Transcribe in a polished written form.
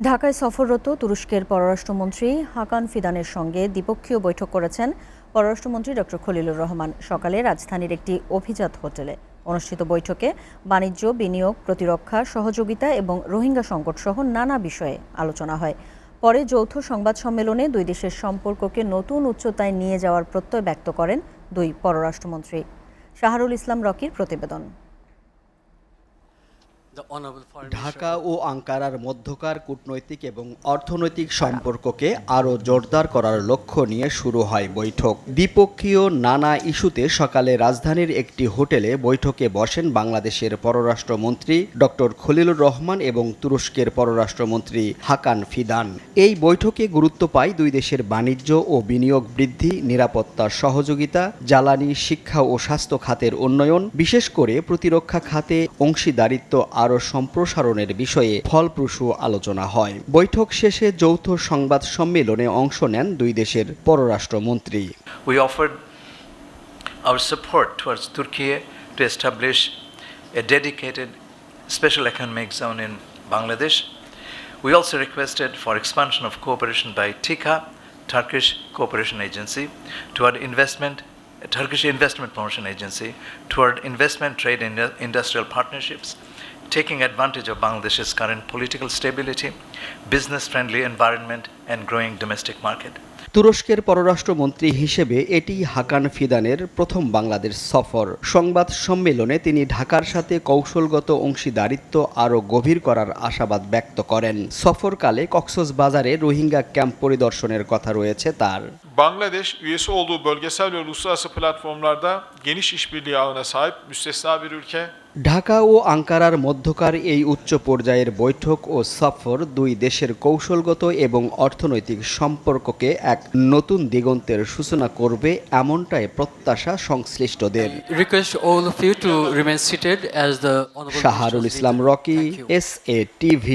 ঢাকায় সফররত তুরস্কের পররাষ্ট্রমন্ত্রী হাকান ফিদানের সঙ্গে দ্বিপক্ষীয় বৈঠক করেছেন পররাষ্ট্রমন্ত্রী ডক্টর খলিলুর রহমান। সকালে রাজধানীর একটি অভিজাত হোটেলে অনুষ্ঠিত বৈঠকে বাণিজ্য, বিনিয়োগ, প্রতিরক্ষা, সহযোগিতা এবং রোহিঙ্গা সংকট সহ নানা বিষয়ে আলোচনা হয়। পরে যৌথ সংবাদ সম্মেলনে দুই দেশের সম্পর্ককে নতুন উচ্চতায় নিয়ে যাওয়ার প্রত্যয় ব্যক্ত করেন দুই পররাষ্ট্রমন্ত্রী। শাহরুল ইসলাম রকির প্রতিবেদন। ঢাকা ও আঙ্কারার মধ্যকার কূটনৈতিক এবং অর্থনৈতিক সম্পর্ককে আরও জোরদার করার লক্ষ্য নিয়ে শুরু হয় বৈঠক। দ্বিপক্ষীয় নানা ইস্যুতে সকালে রাজধানীর একটি হোটেলে বৈঠকে বসেন বাংলাদেশের পররাষ্ট্রমন্ত্রী ডক্টর খলিলুর রহমান এবং তুরস্কের পররাষ্ট্রমন্ত্রী হাকান ফিদান। এই বৈঠকে গুরুত্ব পায় দুই দেশের বাণিজ্য ও বিনিয়োগ বৃদ্ধি, নিরাপত্তা সহযোগিতা, জ্বালানি, শিক্ষা ও স্বাস্থ্য খাতের উন্নয়ন, বিশেষ করে প্রতিরক্ষা খাতে অংশীদারিত্ব আরও সম্প্রসারণের বিষয়ে ফলপ্রসূ আলোচনা হয়। বৈঠক শেষে যৌথ সংবাদ সম্মেলনে অংশ নেন দুই দেশের পররাষ্ট্রমন্ত্রী। We offered our support towards Turkey to establish a dedicated special economic zone in Bangladesh. We also requested for expansion of cooperation by TICA, Turkish Cooperation Agency, toward investment, Turkish Investment Promotion Agency, toward investment, trade and industrial partnerships, taking advantage of Bangladesh's current political stability, business-friendly environment and growing domestic market. তুরস্কের পররাষ্ট্রমন্ত্রী হিসেবে এটি হাকান ফিদানের প্রথম বাংলাদেশ সফর। সংবাদ সম্মেলনে তিনি ঢাকার সাথে কৌশলগত অংশীদারিত্ব আরও গভীর করার আশাবাদ ব্যক্ত করেন। sofrkaলে কক্সবাজারে রোহিঙ্গা ক্যাম্প পরিদর্শনের কথা রয়েছে তার। Bangladeş üyesi olduğu bölgesel ve uluslararası platformlarda geniş işbirliği ağına sahip müstesna bir ülke. Dhaka ও আঙ্কারার মধ্যকার এই উচ্চ পর্যায়ের বৈঠক ও সফর দুই দেশের কৌশলগত এবং অর্থনৈতিক সম্পর্ককে এক নতুন দিগন্তের সূচনা করবে এমনটাই প্রত্যাশা সংশ্লিষ্টদের। শাহরুল ইসলাম রকি, SA TV।